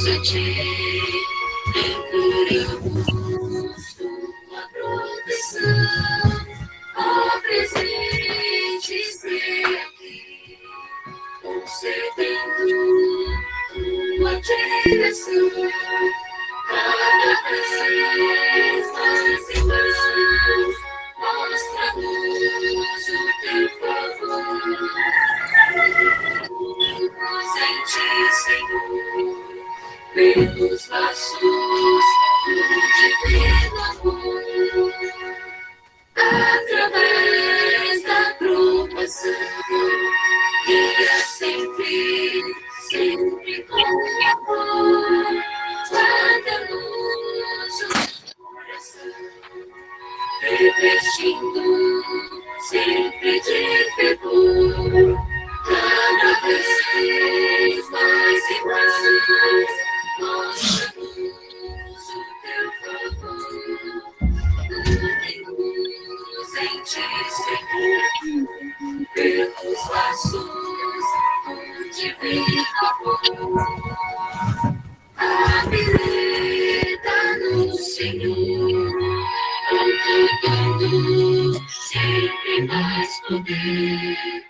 a ti, imploramos tua proteção, ó presente ser aqui, concedendo tua direção, cada vez mais e mais, mostra-nos o teu favor. Em ti, Senhor, pelos laços do divino amor, através da provação, guia sempre, sempre com amor, guarda-nos o coração, revestindo sempre de fervor, cada vez mais e mais, mostra-nos o teu favor, une-nos em ti, Senhor, pelos laços do divino amor, habilita-nos, Senhor, otorgando sempre mais poder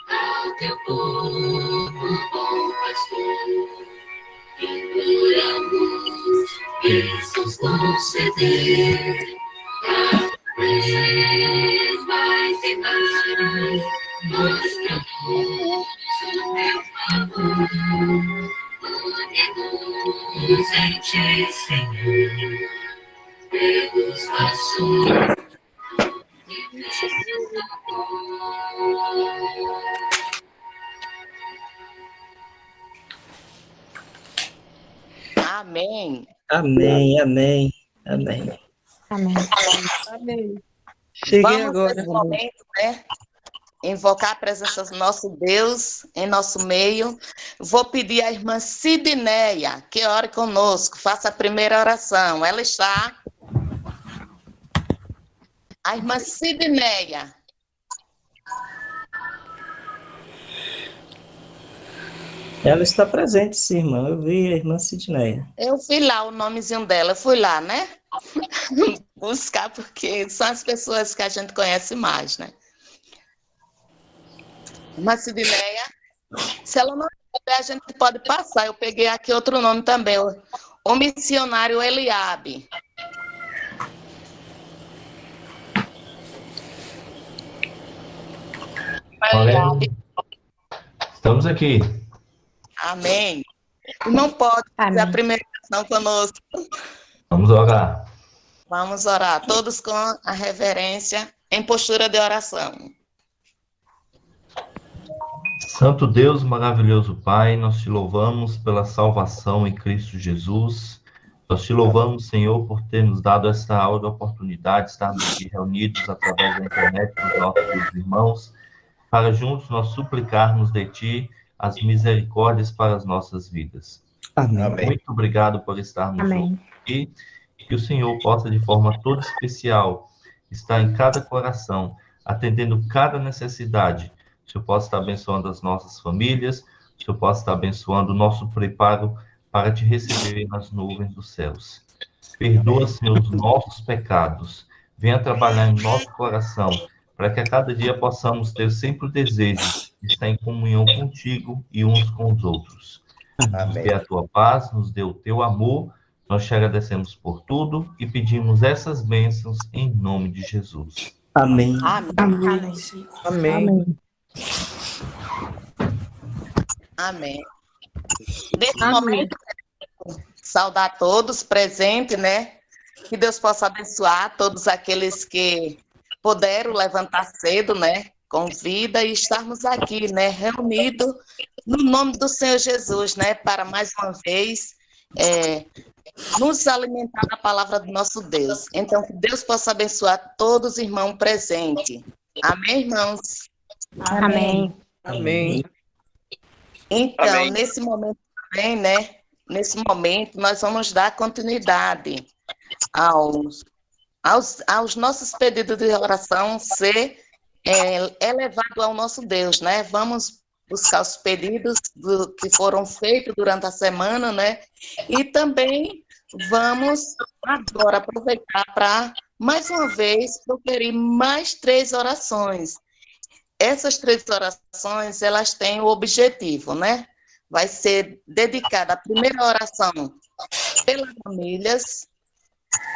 ao teu povo, bom pastor, imploramos, bênçãos conceder, cada vez mais e mais, mostra-nos o teu favor, une-nos em ti, Senhor, pelos laços de divino amor. Amém. Amém, amém, amém. Amém. Amém. Cheguei Vamos agora. nesse momento, né? Invocar a presença do nosso Deus em nosso meio. Vou pedir à irmã Sidneia que ore conosco, faça a primeira oração. Ela está. A irmã Sidneia. Ela está presente, sim, irmã. Eu vi a irmã Sidneia. Eu fui lá, o nomezinho dela, eu fui lá, né? Buscar, porque são as pessoas que a gente conhece mais, né? Irmã Sidneia, se ela não puder, a gente pode passar. Eu peguei aqui outro nome também, o missionário Eliabe. Eliabe. Estamos aqui. Amém. Não pode fazer a primeira oração conosco. Vamos orar. Vamos orar, todos com a reverência, em postura de oração. Santo Deus, maravilhoso Pai, nós te louvamos pela salvação em Cristo Jesus. Nós te louvamos, Senhor, por ter nos dado essa aula, oportunidade de estarmos aqui reunidos através da internet com os nossos irmãos, para juntos nós suplicarmos de Ti as misericórdias para as nossas vidas. Amém. Muito obrigado por estarmos aqui. Que o Senhor possa, de forma toda especial, estar em cada coração, atendendo cada necessidade. O Senhor possa estar abençoando as nossas famílias, o Senhor possa estar abençoando o nosso preparo para te receber nas nuvens dos céus. Perdoa, Senhor, os nossos pecados. Venha trabalhar em nosso coração, para que a cada dia possamos ter sempre o desejo de estar em comunhão contigo e uns com os outros. Nos dê a tua paz, nos dê o teu amor. Nós te agradecemos por tudo e pedimos essas bênçãos em nome de Jesus. Amém. Amém. Amém. Amém. Nesse momento, saudar todos presentes, né? Que Deus possa abençoar todos aqueles que puderam levantar cedo, né? Com vida e estarmos aqui, né? Reunidos no nome do Senhor Jesus, né? Para mais uma vez nos alimentar da palavra do nosso Deus. Então, que Deus possa abençoar todos os irmãos presentes. Amém, irmãos? Amém. Amém. Então, Amém. nesse momento também, né? Nesse momento, nós vamos dar continuidade aos nossos pedidos de oração ser elevado ao nosso Deus, né? Vamos buscar os pedidos que foram feitos durante a semana, né? E também vamos agora aproveitar para, mais uma vez, proferir mais 3 orações. Essas 3 orações, elas têm o objetivo, né? Vai ser dedicada a primeira oração pelas famílias,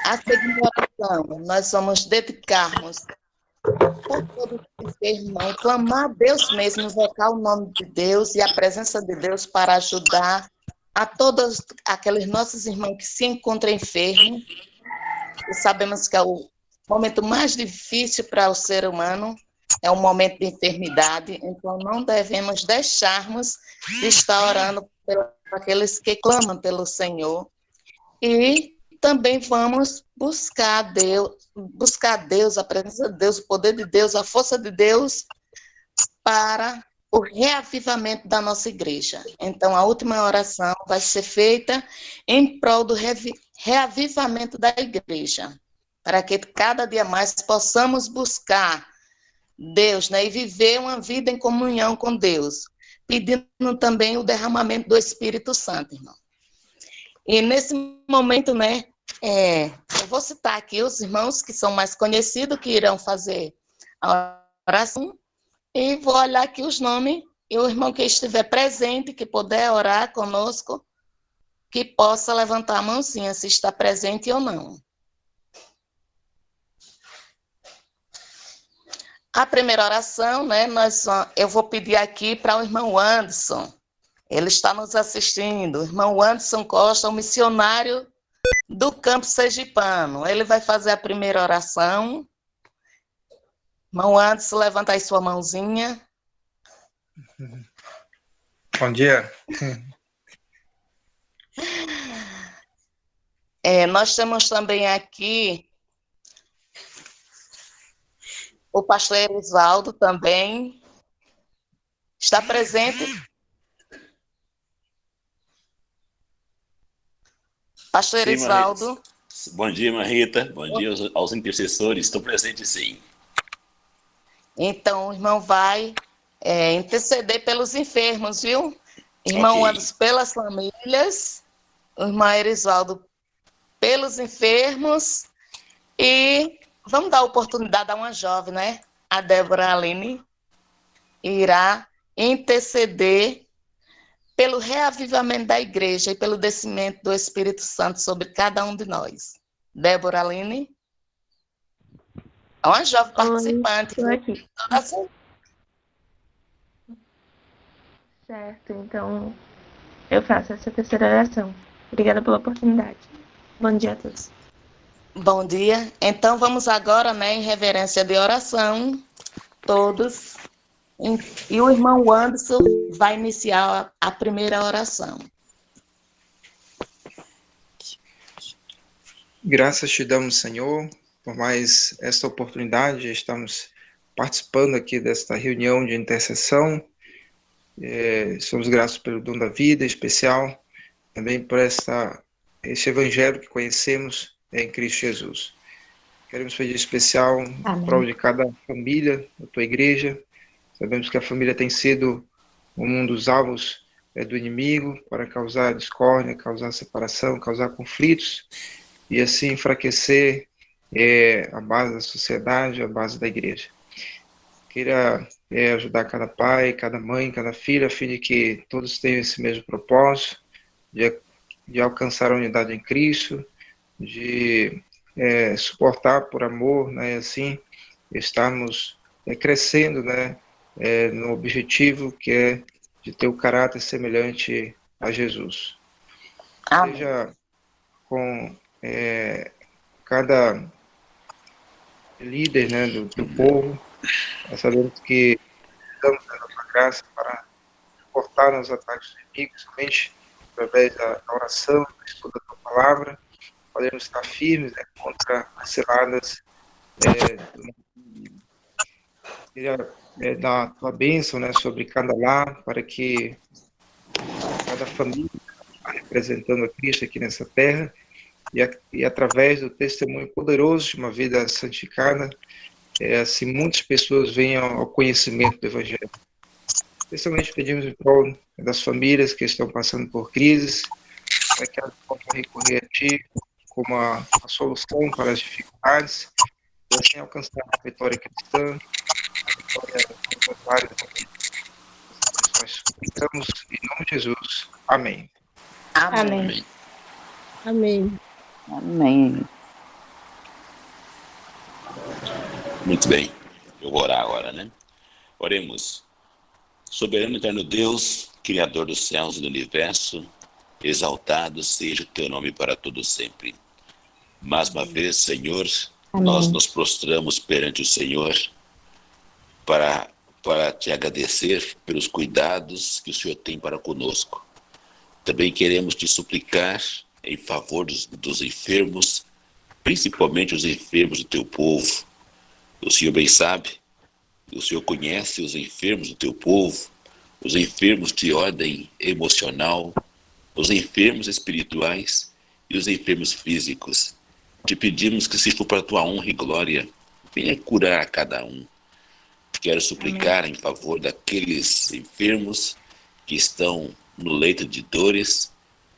a segunda oração, nós vamos dedicarmos por todos os irmãos, clamar a Deus mesmo, invocar o nome de Deus e a presença de Deus para ajudar a todos aqueles nossos irmãos que se encontram enfermos. E sabemos que é o momento mais difícil para o ser humano, é um momento de enfermidade, então não devemos deixarmos de estar orando por aqueles que clamam pelo Senhor. E também vamos buscar Deus, a presença de Deus, o poder de Deus, a força de Deus para o reavivamento da nossa igreja. Então, a última oração vai ser feita em prol do reavivamento da igreja, para que cada dia mais possamos buscar Deus, né, e viver uma vida em comunhão com Deus, pedindo também o derramamento do Espírito Santo, irmão. E nesse momento, né, eu vou citar aqui os irmãos que são mais conhecidos, que irão fazer a oração, e vou olhar aqui os nomes, e o irmão que estiver presente, que puder orar conosco, que possa levantar a mãozinha, se está presente ou não. A primeira oração, né, eu vou pedir aqui para o irmão Anderson. Ele está nos assistindo. O irmão Anderson Costa, o missionário do Campo Sergipano. Ele vai fazer a primeira oração. Irmão Anderson, levanta aí sua mãozinha. Bom dia. Nós temos também aqui o pastor Erisvaldo também. Está presente? Pastor Erisvaldo. Bom dia, irmã Rita. Bom dia aos intercessores. Estou presente, sim. Então, o irmão vai interceder pelos enfermos, viu? Irmão Ok. Anderson pelas famílias, o irmão Erisvaldo pelos enfermos, e vamos dar oportunidade a uma jovem, né? A Débora Aline irá interceder pelo reavivamento da igreja e pelo descimento do Espírito Santo sobre cada um de nós. Débora Aline. É uma jovem participante. Estou aqui. Assim. Certo, então eu faço essa terceira oração. Obrigada pela oportunidade. Bom dia a todos. Bom dia. Então vamos agora, né, em reverência de oração, todos. E o irmão Anderson vai iniciar a primeira oração. Graças te damos, Senhor, por mais esta oportunidade. Estamos participando aqui desta reunião de intercessão. Somos gratos pelo dom da vida especial, também por este evangelho que conhecemos em Cristo Jesus. Queremos pedir especial em prol de cada família da tua igreja. Sabemos que a família tem sido um dos alvos do inimigo para causar discórdia, causar separação, causar conflitos e assim enfraquecer a base da sociedade, a base da igreja. Queira ajudar cada pai, cada mãe, cada filha, a fim de que todos tenham esse mesmo propósito de alcançar a unidade em Cristo, de suportar por amor, né, assim estarmos crescendo, né, no objetivo que é de ter o caráter semelhante a Jesus. Amém. Seja com cada líder, né, do povo. Nós sabemos que estamos dando a graça para suportar os ataques dos inimigos, somente através da oração, do estudo da tua palavra, podemos estar firmes, né, contra as ciladas queria dar a tua bênção, né, sobre cada lar, para que cada família está representando a Cristo aqui nessa terra, e através do testemunho poderoso de uma vida santificada, assim muitas pessoas venham ao conhecimento do Evangelho. Especialmente pedimos em prol das famílias que estão passando por crises, para que elas possam recorrer a Ti como a solução para as dificuldades, e assim alcançar a vitória cristã, a vitória nas várias vidas. Nós suplicamos em nome de Jesus. Amém. Amém. Amém. Amém. Muito bem. Eu vou orar agora, né? Oremos. Soberano e eterno Deus, Criador dos céus e do universo, exaltado seja o teu nome para todo sempre. Mais uma vez, Senhor, nós nos prostramos perante o Senhor para te agradecer pelos cuidados que o Senhor tem para conosco. Também queremos te suplicar em favor dos enfermos, principalmente os enfermos do teu povo. O Senhor bem sabe, o Senhor conhece os enfermos do teu povo, os enfermos de ordem emocional, os enfermos espirituais e os enfermos físicos. Te pedimos que, se for para a tua honra e glória, venha curar a cada um. Quero suplicar em favor daqueles enfermos que estão no leito de dores.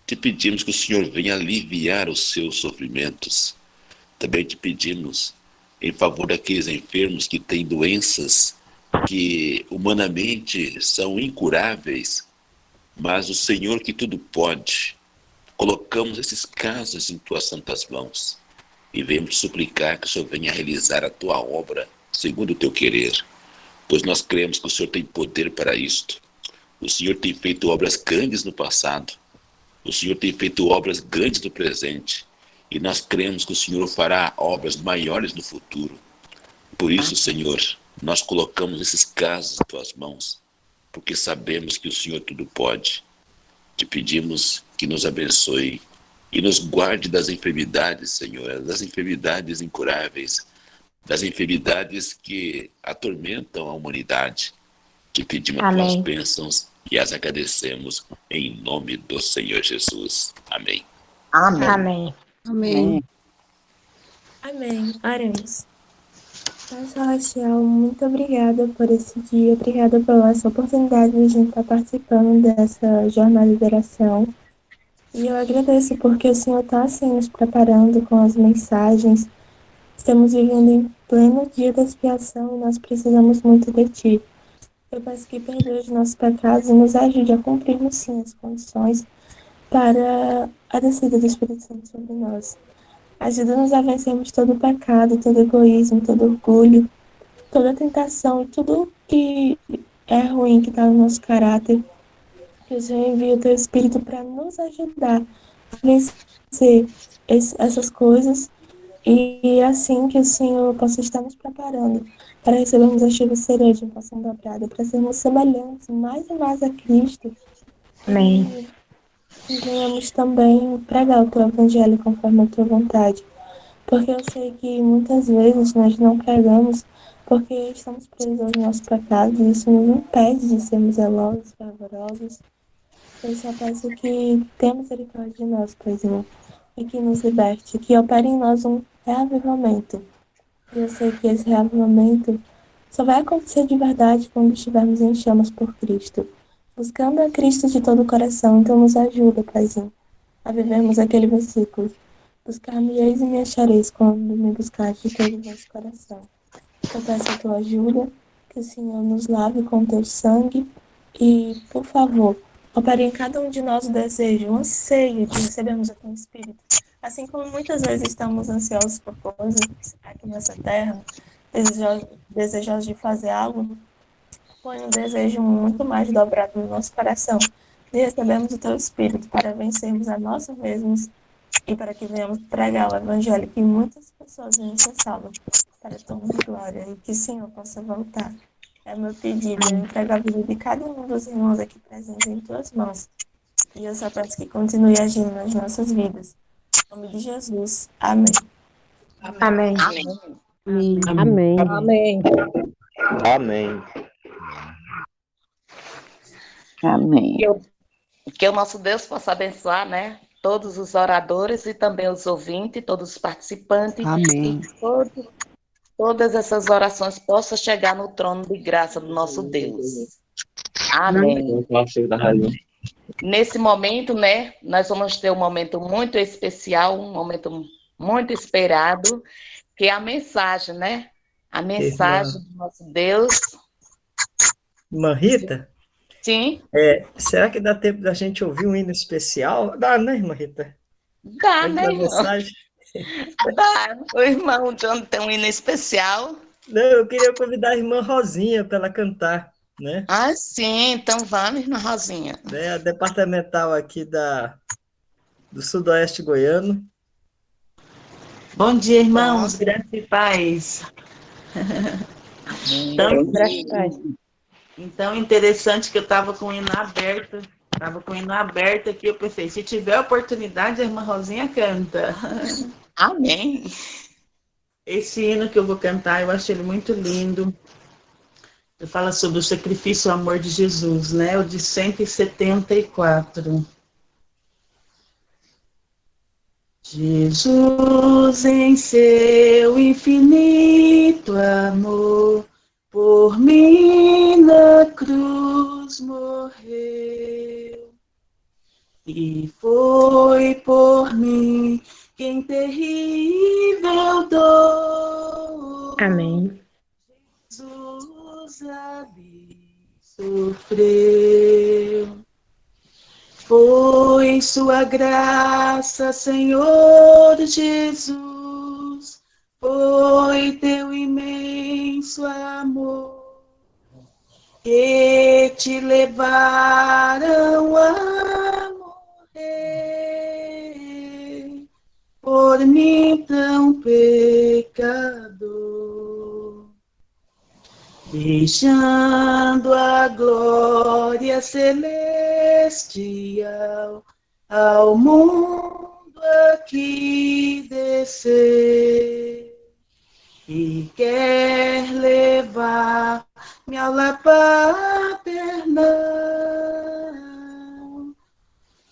Te pedimos que o Senhor venha aliviar os seus sofrimentos. Também te pedimos em favor daqueles enfermos que têm doenças que humanamente são incuráveis, mas o Senhor que tudo pode, colocamos esses casos em tuas santas mãos e venhamos te suplicar que o Senhor venha realizar a tua obra segundo o teu querer, pois nós cremos que o Senhor tem poder para isto. O Senhor tem feito obras grandes no passado, o Senhor tem feito obras grandes no presente, e nós cremos que o Senhor fará obras maiores no futuro. Por isso, Senhor, nós colocamos esses casos em tuas mãos, porque sabemos que o Senhor tudo pode. Te pedimos que nos abençoe e nos guarde das enfermidades, Senhor, das enfermidades incuráveis, das enfermidades que atormentam a humanidade. Te pedimos as tuas bênçãos e as agradecemos em nome do Senhor Jesus. Amém. Amém. Amém. Amém. Oremos. Pai Celestial, muito obrigada por esse dia, obrigada pela essa oportunidade de a gente estar participando dessa jornada de oração. E eu agradeço porque o Senhor está assim nos preparando com as mensagens. Estamos vivendo em pleno dia da expiação e nós precisamos muito de Ti. Eu peço que perdoe os nossos pecados e nos ajude a cumprirmos sim as condições para a descida do Espírito Santo sobre nós. Ajuda-nos a vencermos todo o pecado, todo o egoísmo, todo o orgulho, toda a tentação e tudo que é ruim que está no nosso caráter. Que o Senhor envie o Teu Espírito para nos ajudar a vencer essas coisas e assim que o Senhor possa estar nos preparando para recebermos a chuva cereja em poção dobrada, para sermos semelhantes mais e mais a Cristo. Amém. E venhamos também pregar o Teu Evangelho conforme a Tua vontade. Porque eu sei que muitas vezes nós não pregamos porque estamos presos aos nossos pecados e isso nos impede de sermos zelosos, fervorosos. Eu só peço que tenha misericórdia de nós, Paizinho, e que nos liberte, que opere em nós um reavivamento. E eu sei que esse reavivamento só vai acontecer de verdade quando estivermos em chamas por Cristo, buscando a Cristo de todo o coração. Então nos ajuda, Paizinho, a vivermos aquele versículo. Buscar-me-eis e me achareis quando me buscares de todo o vosso coração. Eu peço a tua ajuda, que o Senhor nos lave com teu sangue e, por favor, opere em cada um de nós o desejo, o anseio de recebermos o teu Espírito. Assim como muitas vezes estamos ansiosos por coisas aqui nessa terra, desejosos de fazer algo, põe um desejo muito mais dobrado no nosso coração de recebermos o teu Espírito para vencermos a nós mesmos e para que venhamos pregar o Evangelho que muitas pessoas venham ser salvas para a tua glória e que o Senhor possa voltar. É meu pedido, eu entrego a vida de cada um dos irmãos aqui presentes em tuas mãos. E eu só peço que continue agindo nas nossas vidas. Em nome de Jesus. Amém. Amém. Amém. Amém. Amém. Amém. Amém. Que o nosso Deus possa abençoar, né? Todos os oradores e também os ouvintes, todos os participantes. Amém. Que todas essas orações possam chegar no trono de graça do nosso Deus. Amém. Nesse momento, né, nós vamos ter um momento muito especial, um momento muito esperado, que é a mensagem, né? A mensagem do nosso Deus. Irmã Rita? Sim. Será que dá tempo da gente ouvir um hino especial? Dá, né, irmã Rita? Dá, Antes né, da irmão? mensagem. Dá. O irmão John tem um hino especial. Não, eu queria convidar a irmã Rosinha para ela cantar, né? Ah, sim. Então vamos, irmã Rosinha. A departamental aqui do Sudoeste Goiano. Bom dia, irmãos. Graça e paz. Então, interessante que eu estava com o hino aberto. Estava com o hino aberto aqui, eu pensei, se tiver oportunidade, a irmã Rosinha canta. Amém. Esse hino que eu vou cantar, eu acho ele muito lindo. Ele fala sobre o sacrifício e o amor de Jesus, né? O de 174. Jesus, em seu infinito amor, por mim na cruz morreu, e foi por mim que em terrível dor Amém. Jesus ali sofreu. Foi sua graça, Senhor Jesus, foi teu imenso amor que te levaram a morrer por mim tão pecador. Deixando a glória celestial, ao mundo aqui descer, e quer levar-me ao lar paternal,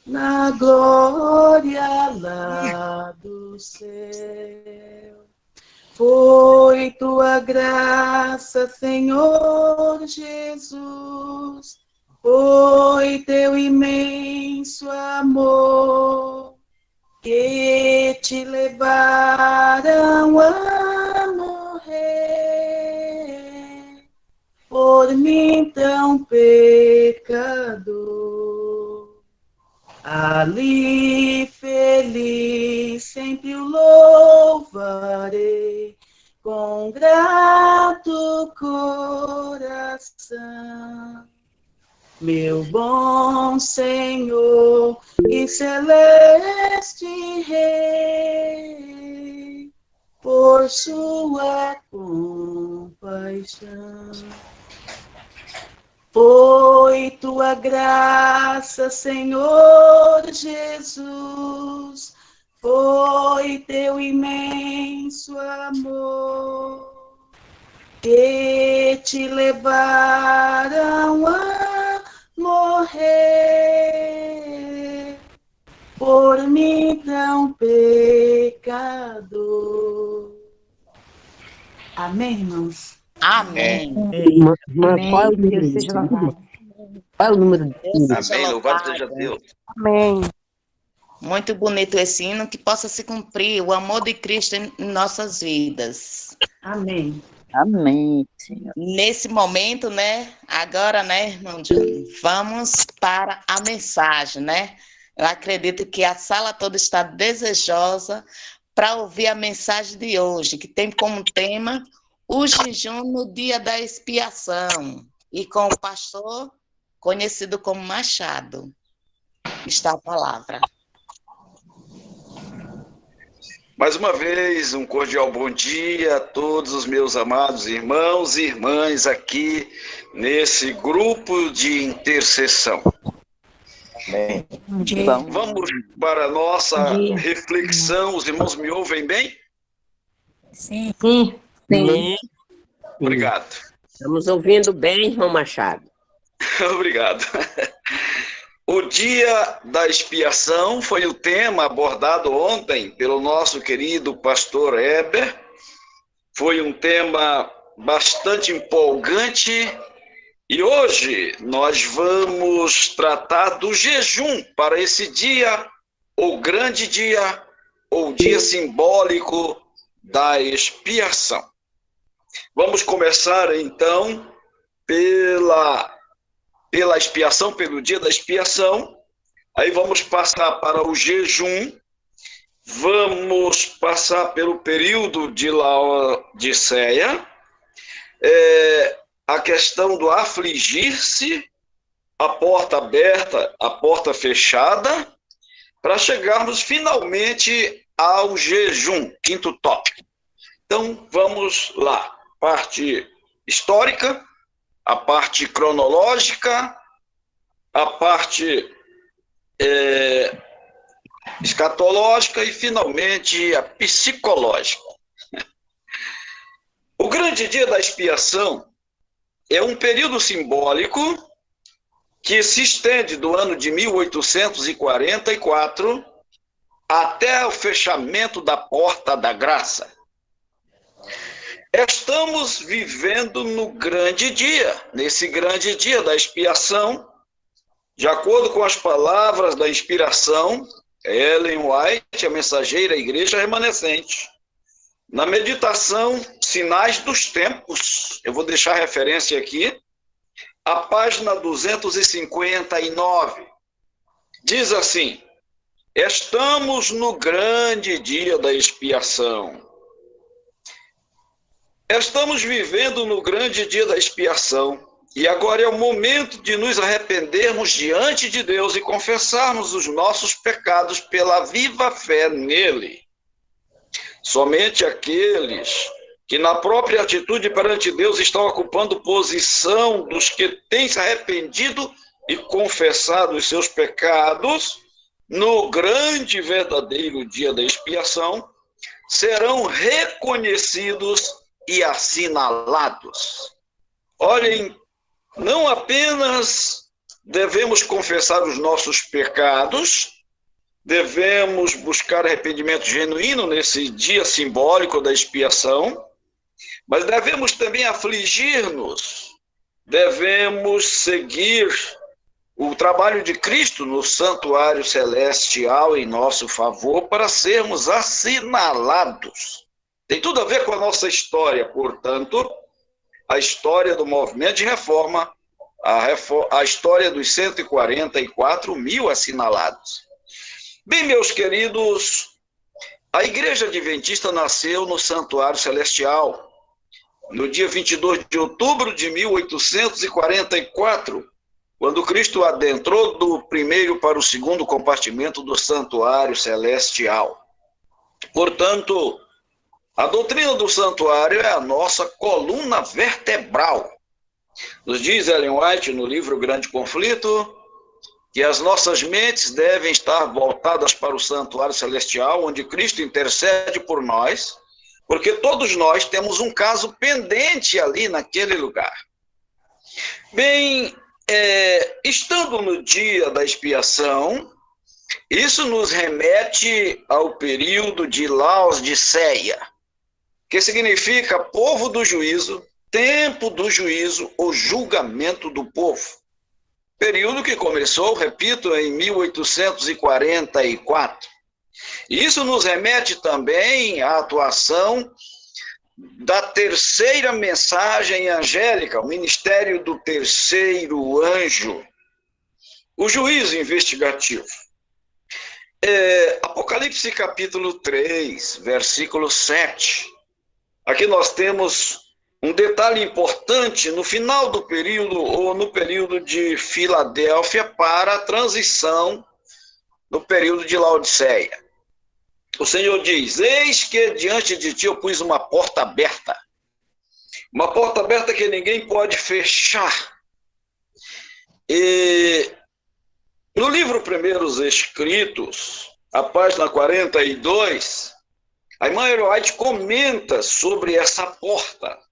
na glória lá do céu. Foi tua graça, Senhor Jesus, foi teu imenso amor que te levaram a morrer por mim tão pecador. Ali feliz sempre o louvarei com grato coração, meu bom Senhor e celeste Rei, por sua compaixão. Foi tua graça, Senhor Jesus, foi teu imenso amor que te levaram a morrer por mim tão pecador. Amém, irmãos? Amém. Qual é o número desse hino? Qual é o número do Deus hino? seja louvado. Amém. Muito bonito esse hino, que possa se cumprir o amor de Cristo em nossas vidas. Amém. Amém, Senhor. Nesse momento, né? Agora, né, irmão John, vamos para a mensagem, né? Eu acredito que a sala toda está desejosa para ouvir a mensagem de hoje, que tem como tema o jejum no dia da expiação, e com o pastor conhecido como Machado. Está a palavra. Mais uma vez, um cordial bom dia a todos os meus amados irmãos e irmãs aqui nesse grupo de intercessão. Amém. Vamos para a nossa reflexão. Os irmãos me ouvem bem? Sim. Sim. Obrigado. Estamos ouvindo bem, irmão Machado. Obrigado. O dia da expiação foi o tema abordado ontem pelo nosso querido pastor Heber. Foi um tema bastante empolgante E hoje nós vamos tratar do jejum para esse dia, ou grande dia, ou dia simbólico da expiação. Vamos começar então pela expiação, pelo dia da expiação. Aí vamos passar para o jejum, vamos passar pelo período de Laodiceia, a questão do afligir-se, a porta aberta, a porta fechada, para chegarmos finalmente ao jejum, quinto tópico. Então, vamos lá. Parte histórica, a parte cronológica, a parte escatológica e, finalmente, a psicológica. O grande dia da expiação é um período simbólico que se estende do ano de 1844 até o fechamento da Porta da Graça. Estamos vivendo no grande dia, nesse grande dia da expiação, de acordo com as palavras da inspiração, Ellen White, a mensageira Igreja Remanescente. Na meditação Sinais dos Tempos, eu vou deixar a referência aqui, a página 259, diz assim: estamos no grande dia da expiação. Estamos vivendo no grande dia da expiação, e agora é o momento de nos arrependermos diante de Deus e confessarmos os nossos pecados pela viva fé nele. Somente aqueles que na própria atitude perante Deus estão ocupando posição dos que têm se arrependido e confessado os seus pecados, no grande e verdadeiro dia da expiação, serão reconhecidos e assinalados. Olhem, não apenas devemos confessar os nossos pecados, devemos buscar arrependimento genuíno nesse dia simbólico da expiação, mas devemos também afligir-nos, devemos seguir o trabalho de Cristo no santuário celestial em nosso favor para sermos assinalados. Tem tudo a ver com a nossa história, portanto, a história do movimento de reforma, a história dos 144 mil assinalados. Bem, meus queridos, a Igreja Adventista nasceu no Santuário Celestial, no dia 22 de outubro de 1844, quando Cristo adentrou do primeiro para o segundo compartimento do Santuário Celestial. Portanto, a doutrina do santuário é a nossa coluna vertebral. Nos diz Ellen White no livro Grande Conflito que as nossas mentes devem estar voltadas para o santuário celestial, onde Cristo intercede por nós, porque todos nós temos um caso pendente ali naquele lugar. Bem, estando no dia da expiação, isso nos remete ao período de Laodiceia, que significa povo do juízo, tempo do juízo, o julgamento do povo. Período que começou, repito, em 1844. Isso nos remete também à atuação da terceira mensagem angélica, o ministério do terceiro anjo, o juízo investigativo. Apocalipse capítulo 3, versículo 7. Aqui nós temos um detalhe importante no final do período, ou no período de Filadélfia, para a transição no período de Laodiceia. O Senhor diz: eis que diante de ti eu pus uma porta aberta que ninguém pode fechar. E no livro Primeiros Escritos, a página 42, a irmã Ellen White comenta sobre essa porta.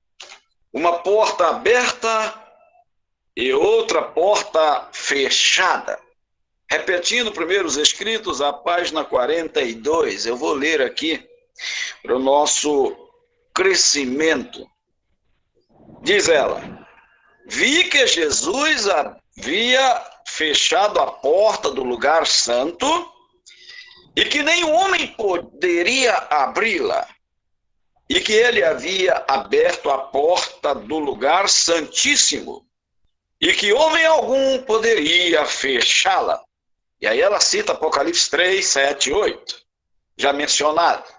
Uma porta aberta e outra porta fechada. Repetindo Primeiros Escritos, a página 42, eu vou ler aqui para o nosso crescimento. Diz ela: vi que Jesus havia fechado a porta do lugar santo e que nenhum homem poderia abri-la, e que ele havia aberto a porta do lugar santíssimo e que homem algum poderia fechá-la. E aí ela cita Apocalipse 3, 7 e 8, já mencionado.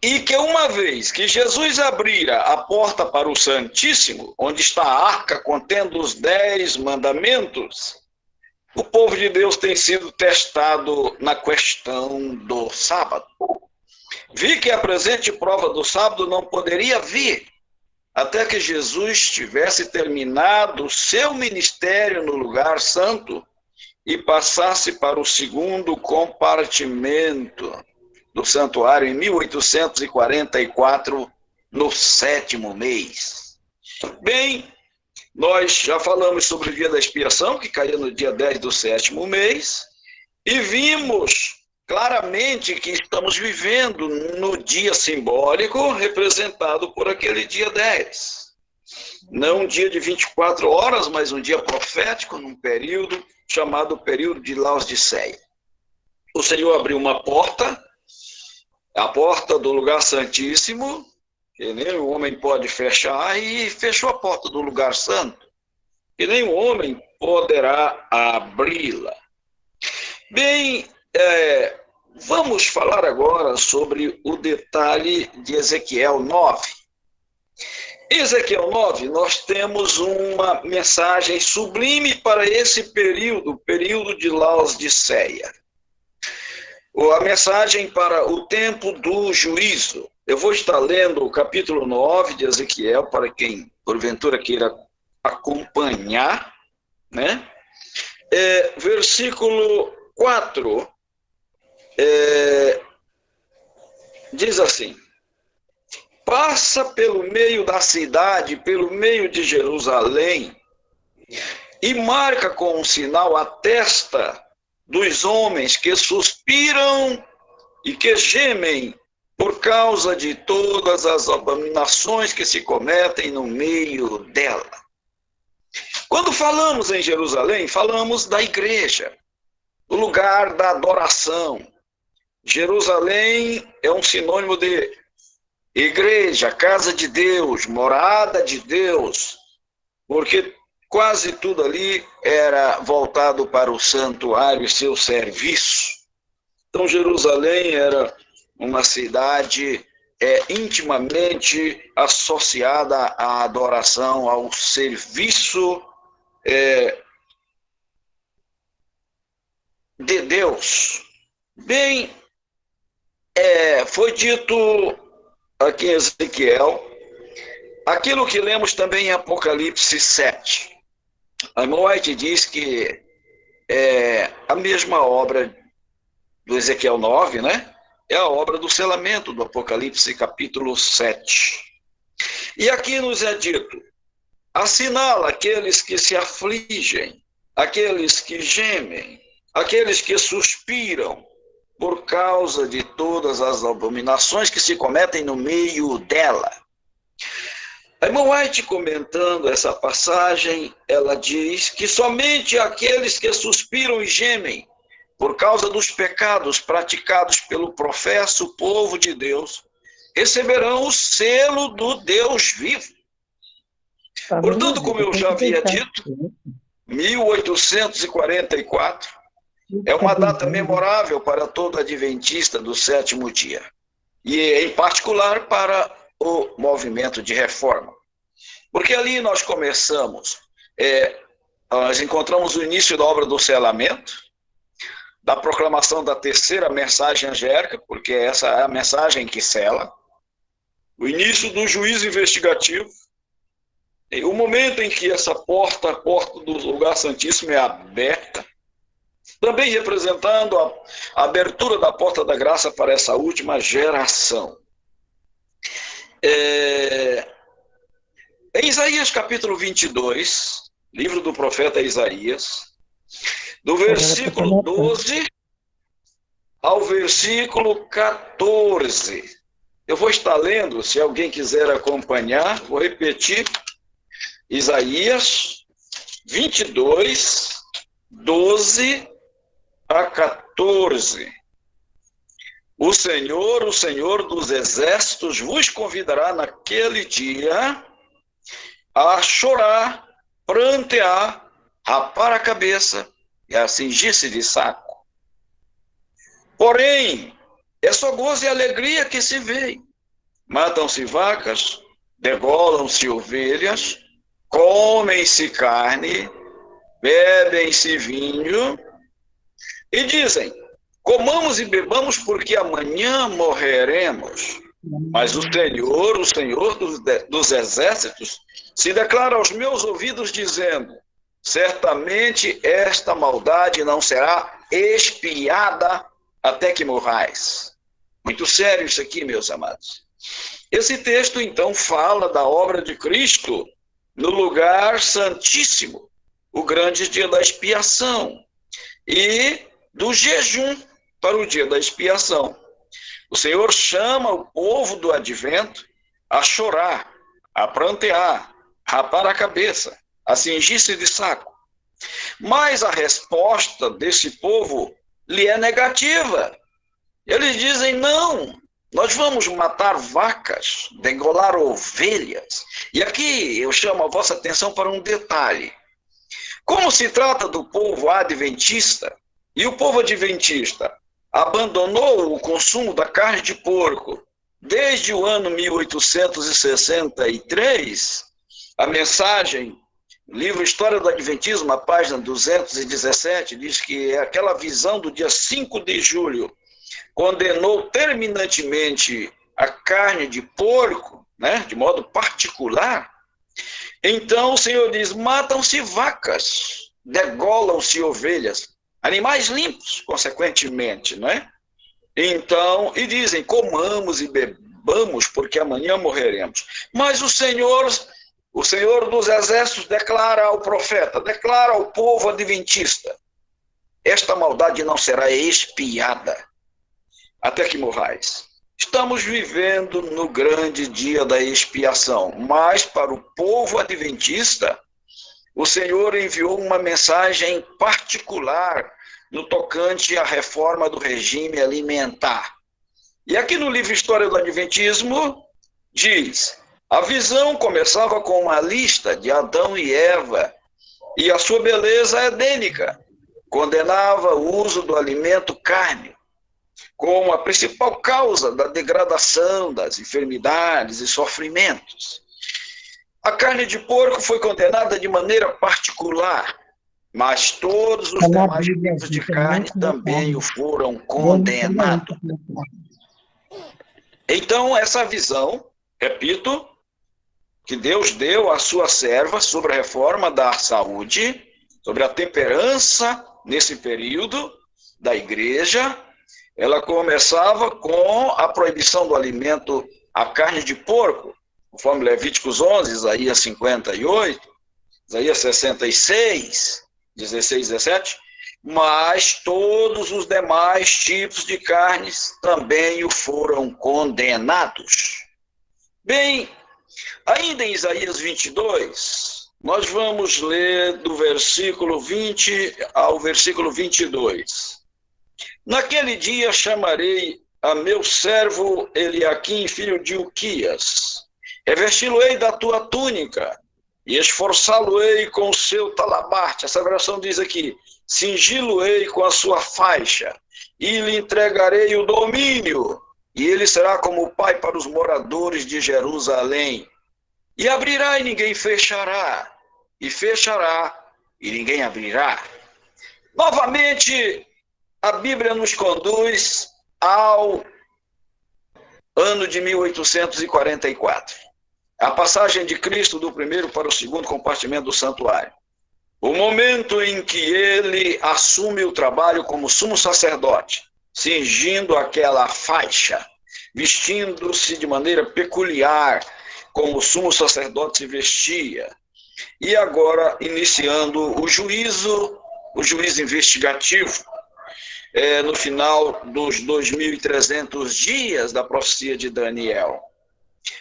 E que uma vez que Jesus abrira a porta para o Santíssimo, onde está a arca contendo os 10 mandamentos, o povo de Deus tem sido testado na questão do sábado. Vi que a presente prova do sábado não poderia vir, até que Jesus tivesse terminado o seu ministério no lugar santo e passasse para o segundo compartimento do santuário em 1844, no 7º mês. Bem, nós já falamos sobre o dia da expiação, que caía no dia 10 do 7º mês, e vimos claramente que estamos vivendo no dia simbólico representado por aquele dia 10. Não um dia de 24 horas, mas um dia profético, num período chamado período de Laodiceia. O Senhor abriu uma porta, a porta do lugar santíssimo, que nem o homem pode fechar, e fechou a porta do lugar santo, que nem o homem poderá abri-la. Bem, vamos falar agora sobre o detalhe de Ezequiel 9. Em Ezequiel 9, nós temos uma mensagem sublime para esse período, período de Laodiceia. A mensagem para o tempo do juízo. Eu vou estar lendo o capítulo 9 de Ezequiel, para quem porventura queira acompanhar, né? Versículo 4, diz assim: passa pelo meio da cidade, pelo meio de Jerusalém, e marca com um sinal a testa dos homens que suspiram e que gemem por causa de todas as abominações que se cometem no meio dela. Quando falamos em Jerusalém, falamos da igreja, o lugar da adoração. Jerusalém é um sinônimo de igreja, casa de Deus, morada de Deus, porque quase tudo ali era voltado para o santuário e seu serviço. Então, Jerusalém era uma cidade intimamente associada à adoração, ao serviço de Deus. Bem, foi dito aqui em Ezequiel aquilo que lemos também em Apocalipse 7. A irmã White diz que a mesma obra do Ezequiel 9, né? É a obra do selamento do Apocalipse capítulo 7. E aqui nos é dito: assinala aqueles que se afligem, aqueles que gemem, aqueles que suspiram por causa de todas as abominações que se cometem no meio dela. A irmã White, comentando essa passagem, ela diz que somente aqueles que suspiram e gemem por causa dos pecados praticados pelo professo povo de Deus receberão o selo do Deus vivo. Portanto, como eu já havia dito, 1844 é uma data memorável para todo adventista do sétimo dia, e em particular para o movimento de reforma. Porque ali nós começamos, nós encontramos o início da obra do selamento, da proclamação da terceira mensagem angélica, porque essa é a mensagem que sela, o início do juízo investigativo, e o momento em que essa porta, a porta do lugar santíssimo é aberta, também representando a abertura da porta da graça para essa última geração. Em Isaías capítulo 22, livro do profeta Isaías, do versículo 12 ao versículo 14. Eu vou estar lendo, se alguém quiser acompanhar, vou repetir. Isaías 22, 12 a 14. O Senhor dos exércitos, vos convidará naquele dia a chorar, prantear, rapar a cabeça e a cingir-se de saco. Porém, é só gozo e alegria que se vê. Matam-se vacas, degolam-se ovelhas, comem-se carne, bebem-se vinho, e dizem, comamos e bebamos porque amanhã morreremos. Mas o Senhor dos exércitos, se declara aos meus ouvidos dizendo, certamente esta maldade não será expiada até que morrais. Muito sério isso aqui, meus amados. Esse texto, então, fala da obra de Cristo no lugar santíssimo, o grande dia da expiação, e do jejum para o dia da expiação. O Senhor chama o povo do advento a chorar, a prantear, rapar a cabeça, a cingir-se de saco. Mas a resposta desse povo lhe é negativa. Eles dizem, não, nós vamos matar vacas, degolar ovelhas. E aqui eu chamo a vossa atenção para um detalhe. Como se trata do povo adventista, e o povo adventista abandonou o consumo da carne de porco desde o ano 1863, a mensagem, livro História do Adventismo, a página 217, diz que aquela visão do dia 5 de julho condenou terminantemente a carne de porco, né, de modo particular. Então o Senhor diz, matam-se vacas, degolam-se ovelhas, animais limpos, consequentemente, não é? Então, e dizem, comamos e bebamos, porque amanhã morreremos. Mas o Senhor dos exércitos declara ao profeta, declara ao povo adventista, esta maldade não será expiada até que morrais. Estamos vivendo no grande dia da expiação, mas para o povo adventista, o Senhor enviou uma mensagem particular no tocante à reforma do regime alimentar. E aqui no livro História do Adventismo, diz, a visão começava com uma lista de Adão e Eva, e a sua beleza edênica condenava o uso do alimento carne, como a principal causa da degradação, das enfermidades e sofrimentos. A carne de porco foi condenada de maneira particular, mas todos os demais tipos de carne também o foram condenados. Então, essa visão, repito, que Deus deu à sua serva sobre a reforma da saúde, sobre a temperança nesse período da igreja, ela começava com a proibição do alimento, a carne de porco, conforme Levíticos 11, Isaías 58, Isaías 66, 16, 17, mas todos os demais tipos de carnes também o foram condenados. Bem, ainda em Isaías 22, nós vamos ler do versículo 20 ao versículo 22. Naquele dia chamarei a meu servo Eliaquim, filho de Uquias, revesti-lo-ei da tua túnica, e esforçá-lo-ei com o seu talabarte. Essa versão diz aqui, cingi-lo-ei com a sua faixa, e lhe entregarei o domínio, e ele será como o pai para os moradores de Jerusalém. E abrirá e ninguém fechará, e fechará e ninguém abrirá. Novamente, a Bíblia nos conduz ao ano de 1844. A passagem de Cristo do primeiro para o segundo compartimento do santuário. O momento em que ele assume o trabalho como sumo sacerdote, cingindo aquela faixa, vestindo-se de maneira peculiar, como o sumo sacerdote se vestia, e agora iniciando o juízo investigativo, no final dos 2.300 dias da profecia de Daniel.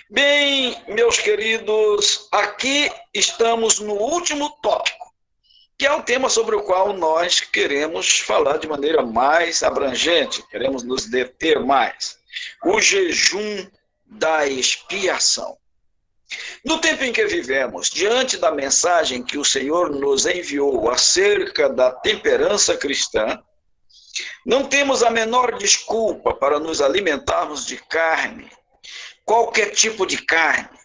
Bem, meus queridos, aqui estamos no último tópico, que é o tema sobre o qual nós queremos falar de maneira mais abrangente, queremos nos deter mais. O jejum da expiação. No tempo em que vivemos, diante da mensagem que o Senhor nos enviou acerca da temperança cristã, não temos a menor desculpa para nos alimentarmos de carne, qualquer tipo de carne,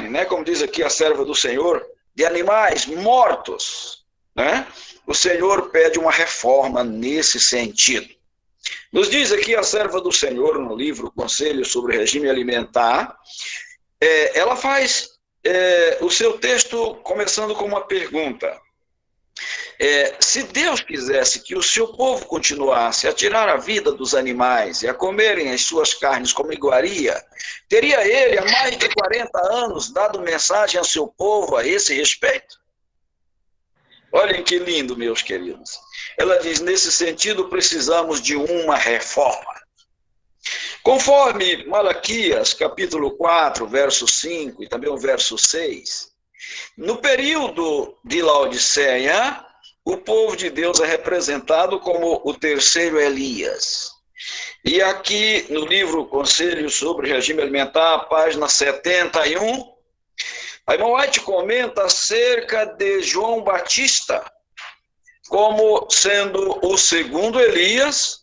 né? Como diz aqui a serva do Senhor, de animais mortos, né? O Senhor pede uma reforma nesse sentido. Nos diz aqui a serva do Senhor no livro Conselho sobre Regime Alimentar, ela faz o seu texto começando com uma pergunta. Se Deus quisesse que o seu povo continuasse a tirar a vida dos animais e a comerem as suas carnes como iguaria, teria ele, há mais de 40 anos, dado mensagem ao seu povo a esse respeito? Olhem que lindo, meus queridos. Ela diz, nesse sentido, precisamos de uma reforma. Conforme Malaquias, capítulo 4, verso 5 e também o verso 6, no período de Laodiceia, o povo de Deus é representado como o terceiro Elias. E aqui no livro Conselho sobre Regime Alimentar, página 71, a irmã White comenta acerca de João Batista como sendo o segundo Elias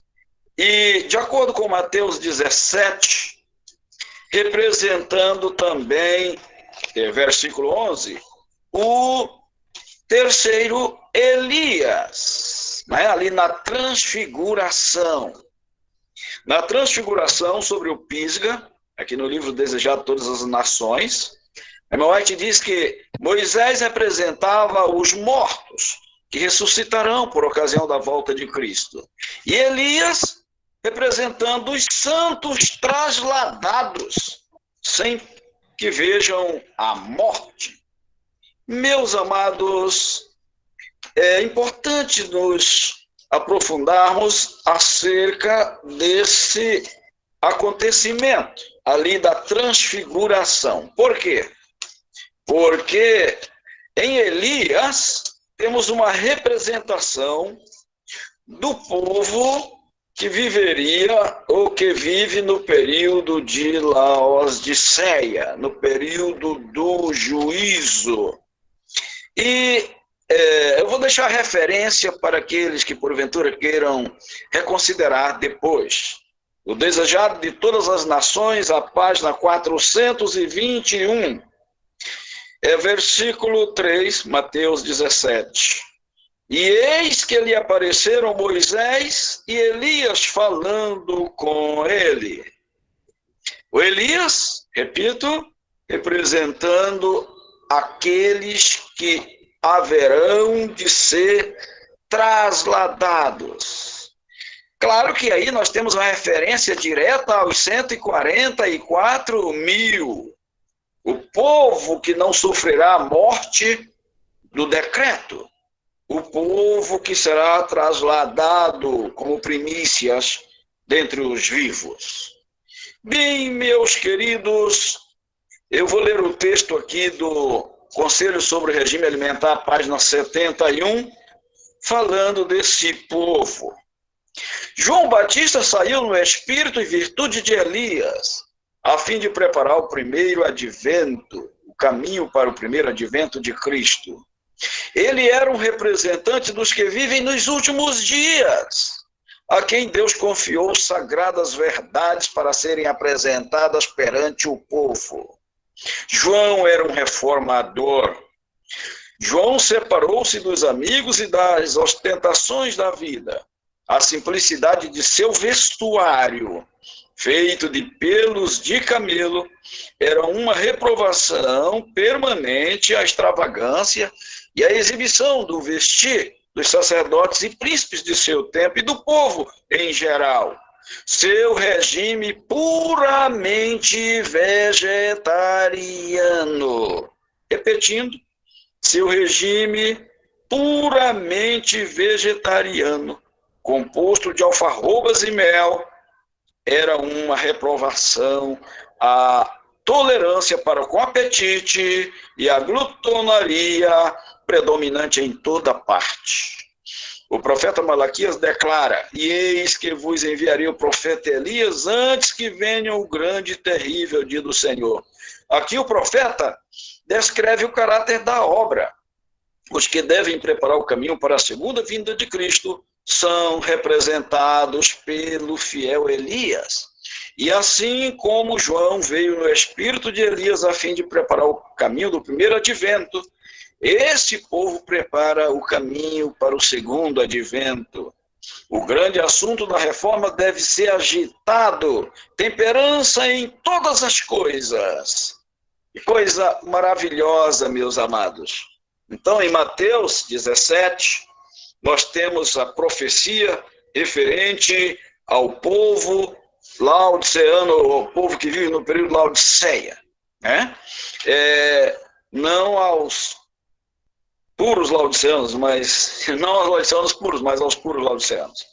e, de acordo com Mateus 17, representando também, versículo 11, o terceiro Elias, né? Ali na transfiguração. Na transfiguração sobre o Pisga, aqui no livro Desejado de Todas as Nações, a irmã White diz que Moisés representava os mortos, que ressuscitarão por ocasião da volta de Cristo. E Elias representando os santos trasladados, sem que vejam a morte. Meus amados, é importante nos aprofundarmos acerca desse acontecimento ali da transfiguração. Por quê? Porque em Elias temos uma representação do povo que viveria ou que vive no período de Laodiceia, no período do juízo. E eu vou deixar referência para aqueles que porventura queiram reconsiderar depois. O Desejado de Todas as Nações, a página 421, versículo 3, Mateus 17. E eis que lhe apareceram Moisés e Elias falando com ele. O Elias, repito, representando aqueles que haverão de ser trasladados. Claro que aí nós temos uma referência direta aos 144 mil. O povo que não sofrerá a morte do decreto. O povo que será trasladado como primícias dentre os vivos. Bem, meus queridos, eu vou ler o texto aqui do Conselho sobre o Regime Alimentar, página 71, falando desse povo. João Batista saiu no espírito e virtude de Elias, a fim de preparar o primeiro advento, o caminho para o primeiro advento de Cristo. Ele era um representante dos que vivem nos últimos dias, a quem Deus confiou sagradas verdades para serem apresentadas perante o povo. João era um reformador. João separou-se dos amigos e das ostentações da vida. A simplicidade de seu vestuário, feito de pelos de camelo, era uma reprovação permanente à extravagância e à exibição do vestir dos sacerdotes e príncipes de seu tempo e do povo em geral. Seu regime puramente vegetariano. Repetindo, seu regime puramente vegetariano, composto de alfarrobas e mel, era uma reprovação à tolerância para com o apetite e a glutonaria predominante em toda parte. O profeta Malaquias declara: e eis que vos enviarei o profeta Elias antes que venha o grande e terrível dia do Senhor. Aqui o profeta descreve o caráter da obra. Os que devem preparar o caminho para a segunda vinda de Cristo são representados pelo fiel Elias. E assim como João veio no espírito de Elias a fim de preparar o caminho do primeiro advento, esse povo prepara o caminho para o segundo advento. O grande assunto da reforma deve ser agitado, temperança em todas as coisas. Que coisa maravilhosa, meus amados. Então, em Mateus 17, nós temos a profecia referente ao povo laodiceano, o povo que vive no período Laodiceia, né? Não aos puros laodiceanos, mas não aos laodiceanos puros, mas aos puros laodiceanos.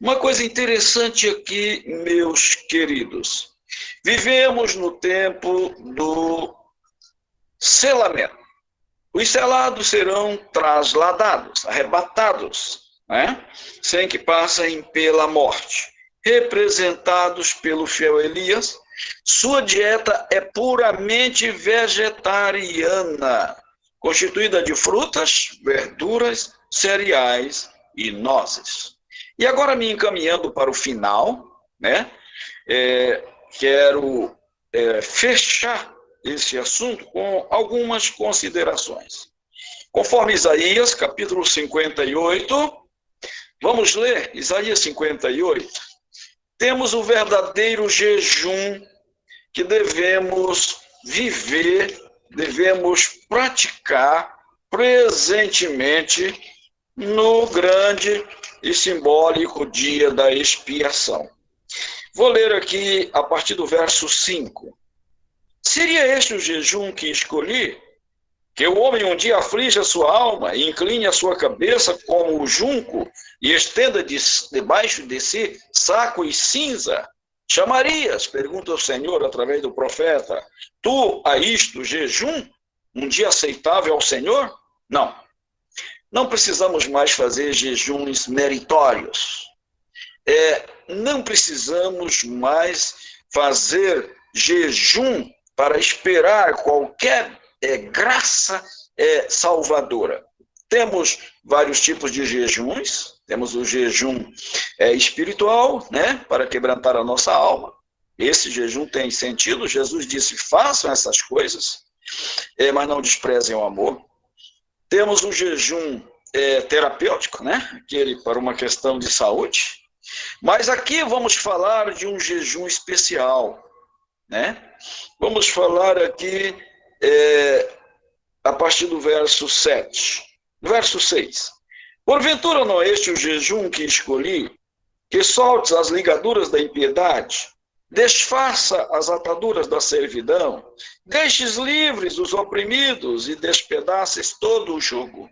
Uma coisa interessante aqui, meus queridos, vivemos no tempo do selamento. Os selados serão trasladados, arrebatados, né? Sem que passem pela morte. Representados pelo fiel Elias, sua dieta é puramente vegetariana, constituída de frutas, verduras, cereais e nozes. E agora, me encaminhando para o final, né? Quero fechar esse assunto com algumas considerações. Conforme Isaías, capítulo 58, vamos ler Isaías 58. Temos o verdadeiro jejum que devemos viver, devemos praticar presentemente no grande e simbólico dia da expiação. Vou ler aqui a partir do verso 5. Seria este o jejum que escolhi? Que o homem um dia aflige a sua alma e incline a sua cabeça como o junco e estenda debaixo de si saco e cinza? Chamarias, pergunta o Senhor através do profeta, tu a isto jejum? Um dia aceitável ao Senhor? Não. Não precisamos mais fazer jejuns meritórios. Não precisamos mais fazer jejum para esperar qualquer graça salvadora. Temos vários tipos de jejuns. Temos o jejum espiritual, né, para quebrantar a nossa alma. Esse jejum tem sentido. Jesus disse, façam essas coisas, mas não desprezem o amor. Temos um jejum terapêutico, né, aquele para uma questão de saúde. Mas aqui vamos falar de um jejum especial, né? Vamos falar aqui a partir do verso 7. Verso 6. Porventura não é este o jejum que escolhi, que soltes as ligaduras da impiedade, desfaça as ataduras da servidão, deixes livres os oprimidos e despedaces todo o jugo.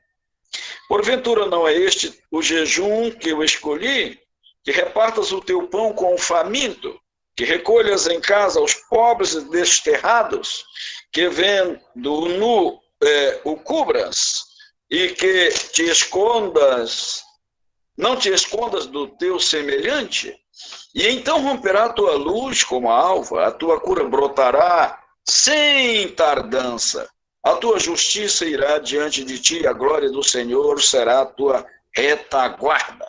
Porventura não é este o jejum que eu escolhi, que repartas o teu pão com o faminto, que recolhas em casa os pobres e desterrados, que vendo nu o cubras, e que te escondas, não te escondas do teu semelhante, e então romperá a tua luz como a alva, a tua cura brotará sem tardança, a tua justiça irá diante de ti, a glória do Senhor será a tua retaguarda.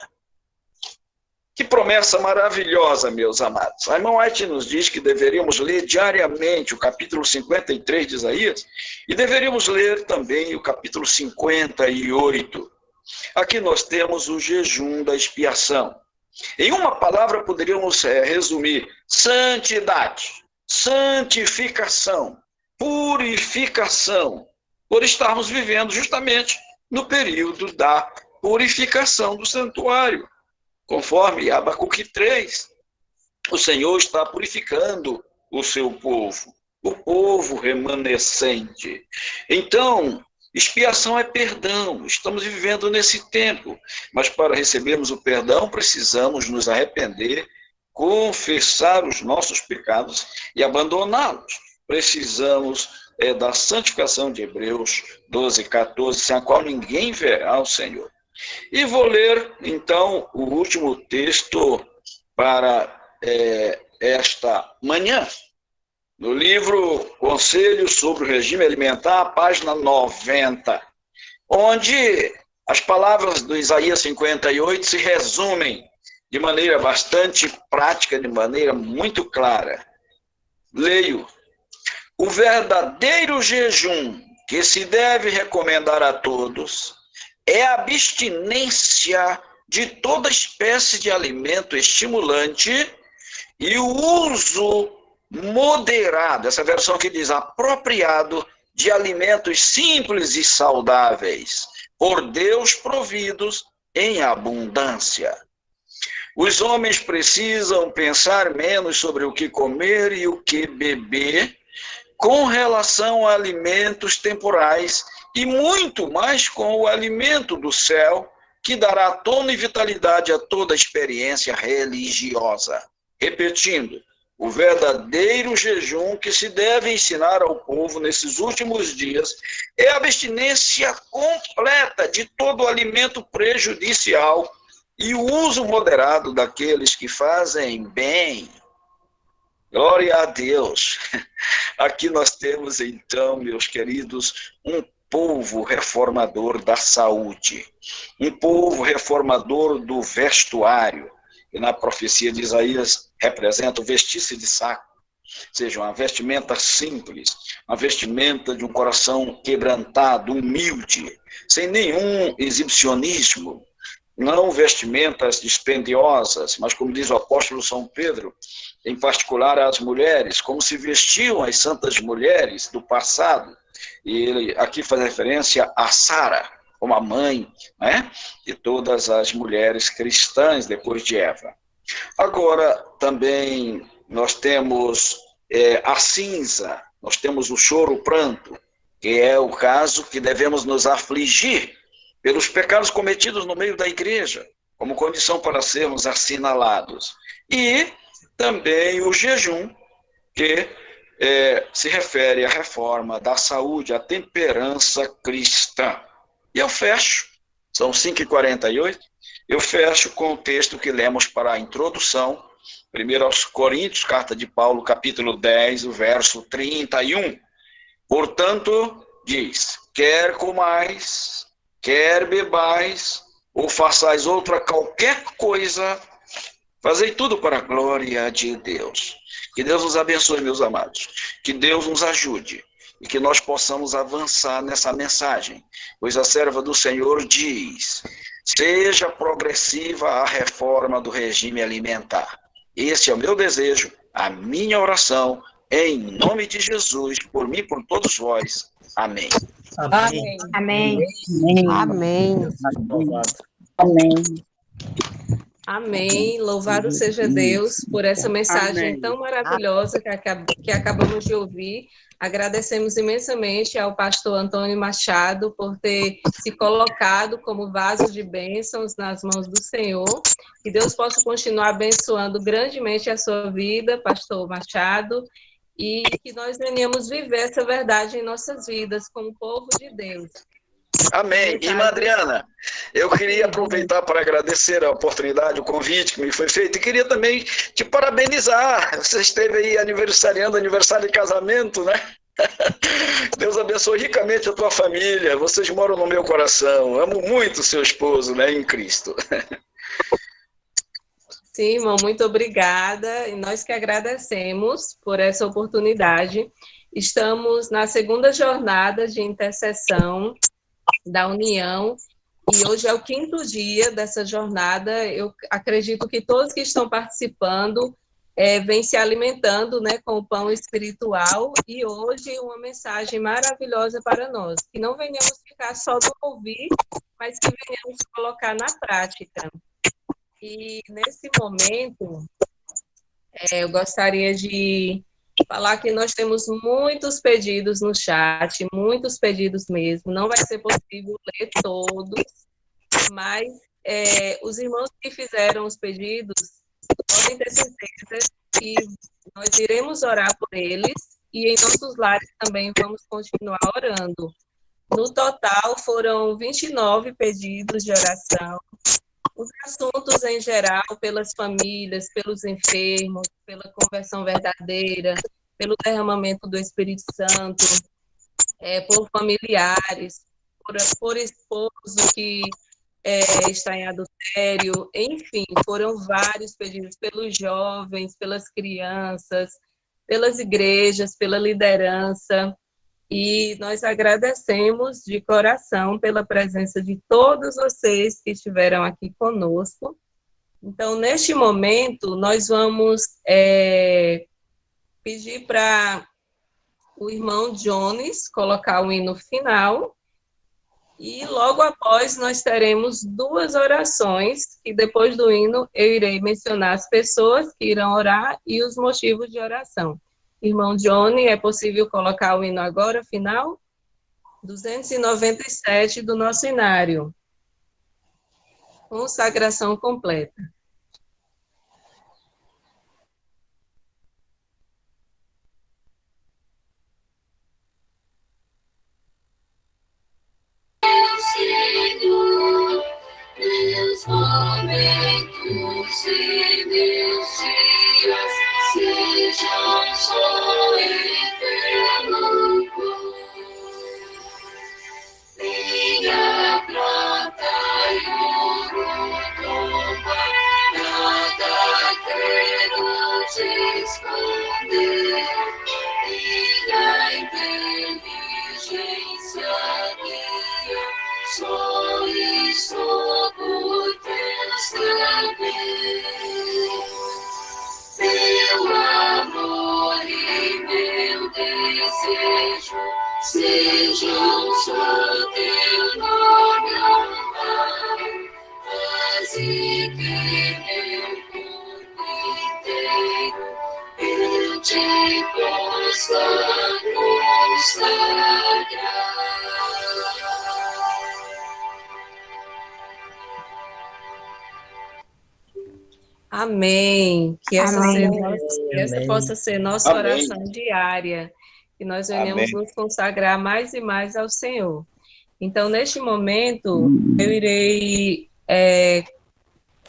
Que promessa maravilhosa, meus amados. A irmã White nos diz que deveríamos ler diariamente o capítulo 53 de Isaías e deveríamos ler também o capítulo 58. Aqui nós temos o jejum da expiação. Em uma palavra poderíamos resumir: santidade, santificação, purificação, por estarmos vivendo justamente no período da purificação do santuário. Conforme Abacuque 3, o Senhor está purificando o seu povo, o povo remanescente. Então, expiação é perdão. Estamos vivendo nesse tempo, mas para recebermos o perdão, precisamos nos arrepender, confessar os nossos pecados e abandoná-los. precisamos da santificação de Hebreus 12, 14, sem a qual ninguém verá o Senhor. E vou ler, então, o último texto para esta manhã, no livro Conselhos sobre o Regime Alimentar, página 90, onde as palavras do Isaías 58 se resumem de maneira bastante prática, de maneira muito clara. Leio: o verdadeiro jejum que se deve recomendar a todos é a abstinência de toda espécie de alimento estimulante e o uso moderado, essa versão que diz apropriado, de alimentos simples e saudáveis, por Deus providos em abundância. Os homens precisam pensar menos sobre o que comer e o que beber com relação a alimentos temporais e muito mais com o alimento do céu, que dará tono e vitalidade a toda a experiência religiosa. Repetindo, o verdadeiro jejum que se deve ensinar ao povo nesses últimos dias é a abstinência completa de todo alimento prejudicial e o uso moderado daqueles que fazem bem. Glória a Deus. Aqui nós temos, então, meus queridos, um povo reformador da saúde, um povo reformador do vestuário, que na profecia de Isaías representa o vestir-se de saco, ou seja, uma vestimenta simples, uma vestimenta de um coração quebrantado, humilde, sem nenhum exibicionismo, não vestimentas dispendiosas, mas como diz o apóstolo São Pedro, em particular as mulheres, como se vestiam as santas mulheres do passado, e ele aqui faz referência a Sara, como a mãe, né, de todas as mulheres cristãs depois de Eva. Agora, também, nós temos a cinza, nós temos o choro, o pranto, que é o caso que devemos nos afligir pelos pecados cometidos no meio da igreja, como condição para sermos assinalados. E também o jejum, que se refere à reforma da saúde, à temperança cristã. E eu fecho, são 5h48, eu fecho com o texto que lemos para a introdução, 1 aos Coríntios, carta de Paulo, capítulo 10, o verso 31. Portanto, diz, quer comais, quer bebais, ou façais outra qualquer coisa, fazei tudo para a glória de Deus. Que Deus nos abençoe, meus amados. Que Deus nos ajude e que nós possamos avançar nessa mensagem. Pois a serva do Senhor diz, seja progressiva a reforma do regime alimentar. Este é o meu desejo, a minha oração, em nome de Jesus, por mim e por todos vós. Amém. Amém. Amém. Amém. Amém. Amém. Louvado seja Deus por essa mensagem Amém. tão maravilhosa que acabamos de ouvir. Agradecemos imensamente ao pastor Antônio Machado por ter se colocado como vaso de bênçãos nas mãos do Senhor. Que Deus possa continuar abençoando grandemente a sua vida, pastor Machado, e que nós venhamos viver essa verdade em nossas vidas como povo de Deus. Amém. Irmã Adriana, eu queria aproveitar para agradecer a oportunidade, o convite que me foi feito, e queria também te parabenizar. Você esteve aí aniversariando, aniversário de casamento, né? Deus abençoe ricamente a tua família, vocês moram no meu coração. Amo muito seu esposo, né, em Cristo. Sim, irmão, muito obrigada. E nós que agradecemos por essa oportunidade. Estamos na segunda jornada de intercessão da União, e hoje é o 5º dia dessa jornada. Eu acredito que todos que estão participando vêm se alimentando, né, com o pão espiritual, e hoje uma mensagem maravilhosa para nós, que não venhamos ficar só no ouvir, mas que venhamos colocar na prática. E nesse momento, eu gostaria de falar que nós temos muitos pedidos no chat, muitos pedidos mesmo. Não vai ser possível ler todos, mas os irmãos que fizeram os pedidos podem ter certeza que nós iremos orar por eles e em nossos lares também vamos continuar orando. No total, foram 29 pedidos de oração. Os assuntos em geral, pelas famílias, pelos enfermos, pela conversão verdadeira, pelo derramamento do Espírito Santo, por familiares, por esposo que está em adultério, enfim, foram vários pedidos pelos jovens, pelas crianças, pelas igrejas, pela liderança, e nós agradecemos de coração pela presença de todos vocês que estiveram aqui conosco. Então, neste momento, nós vamos pedir para o irmão Jones colocar o hino final, e logo após nós teremos 2 orações, e depois do hino eu irei mencionar as pessoas que irão orar e os motivos de oração. Irmão Johnny, é possível colocar o hino agora, final? 297 do nosso inário. Consagração completa. Senhor, meus momentos e meus dias sejam só eterno. Minha prata e ouro toma, nada quero te esconder. Minha inteligência guia, só estou por teu saber. Meu amor e meu desejo sejam só teu nome honrar. Faze que meu corpo inteiro eu te possa consagrar. Amém. Que essa, essa possa ser nossa Amém. oração diária, que nós venhamos Amém. nos consagrar mais e mais ao Senhor. Então, neste momento, eu irei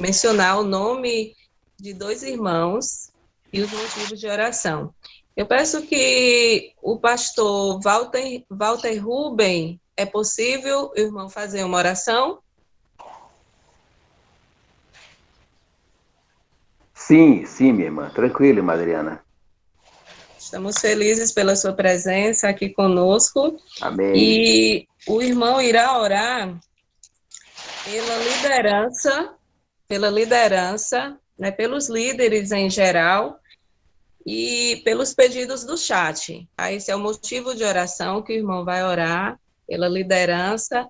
mencionar o nome de 2 irmãos e os motivos de oração. Eu peço que o pastor Walter Ruben, é possível o irmão fazer uma oração? Sim, minha irmã. Tranquilo, irmã Adriana. Estamos felizes pela sua presença aqui conosco. Amém. E o irmão irá orar pela liderança, né, pelos líderes em geral e pelos pedidos do chat. Esse é o motivo de oração que o irmão vai orar, pela liderança,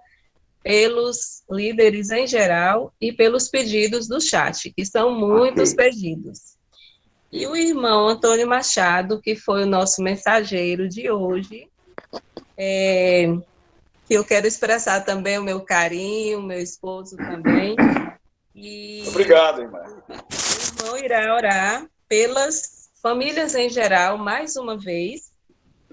pelos líderes em geral e pelos pedidos do chat, que são muitos pedidos. E o irmão Antônio Machado, que foi o nosso mensageiro de hoje, que eu quero expressar também o meu carinho, meu esposo também. E Obrigado, irmã. o irmão irá orar pelas famílias em geral, mais uma vez,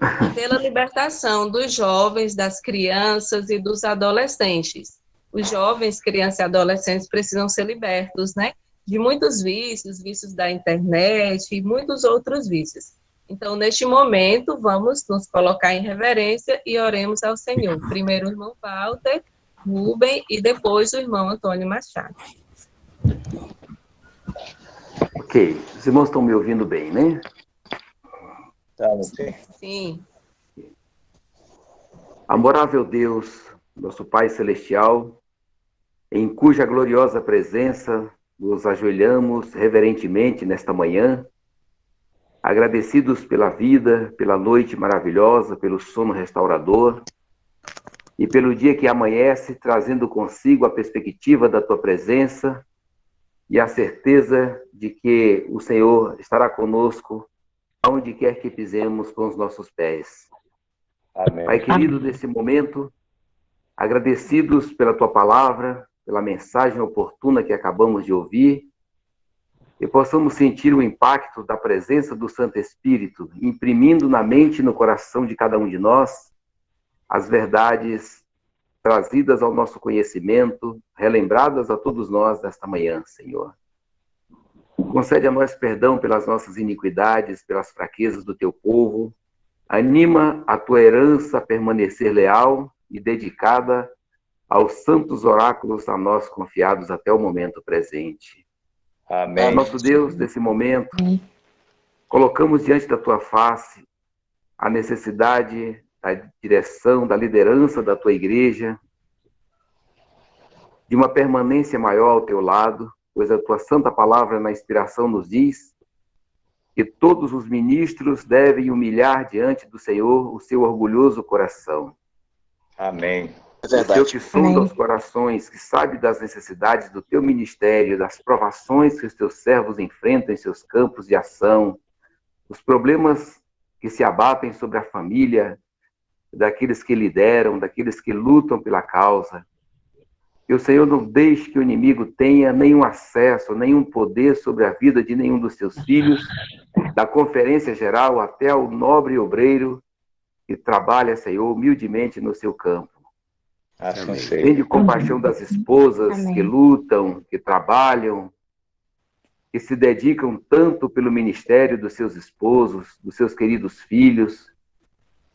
e pela libertação dos jovens, das crianças e dos adolescentes. Os jovens, crianças e adolescentes precisam ser libertos, né? De muitos vícios, vícios da internet e muitos outros vícios. Então, neste momento, vamos nos colocar em reverência e oremos ao Senhor. Primeiro o irmão Walter Ruben e depois o irmão Antônio Machado. Ok, os irmãos estão me ouvindo bem, né? Tá, ok. Sim. Amorável Deus, nosso Pai Celestial, em cuja gloriosa presença nos ajoelhamos reverentemente nesta manhã, agradecidos pela vida, pela noite maravilhosa, pelo sono restaurador e pelo dia que amanhece, trazendo consigo a perspectiva da Tua presença e a certeza de que o Senhor estará conosco aonde quer que pisemos com os nossos pés. Amém. Pai querido, nesse momento, agradecidos pela Tua palavra, pela mensagem oportuna que acabamos de ouvir, e possamos sentir o impacto da presença do Santo Espírito, imprimindo na mente e no coração de cada um de nós as verdades trazidas ao nosso conhecimento, relembradas a todos nós nesta manhã, Senhor. Concede a nós perdão pelas nossas iniquidades, pelas fraquezas do teu povo. Anima a tua herança a permanecer leal e dedicada aos santos oráculos a nós confiados até o momento presente. Amém. Nosso Deus, nesse momento, colocamos diante da tua face a necessidade da direção, da liderança da tua igreja, de uma permanência maior ao teu lado, pois a tua santa palavra na inspiração nos diz que todos os ministros devem humilhar diante do Senhor o seu orgulhoso coração. Amém. O Senhor que sonda os corações, que sabe das necessidades do teu ministério, das provações que os teus servos enfrentam em seus campos de ação, os problemas que se abatem sobre a família, daqueles que lideram, daqueles que lutam pela causa. Que o Senhor não deixe que o inimigo tenha nenhum acesso, nenhum poder sobre a vida de nenhum dos teus filhos, da conferência geral até o nobre obreiro que trabalha, Senhor, humildemente no seu campo. Tende compaixão das esposas que lutam, que trabalham, que se dedicam tanto pelo ministério dos seus esposos, dos seus queridos filhos,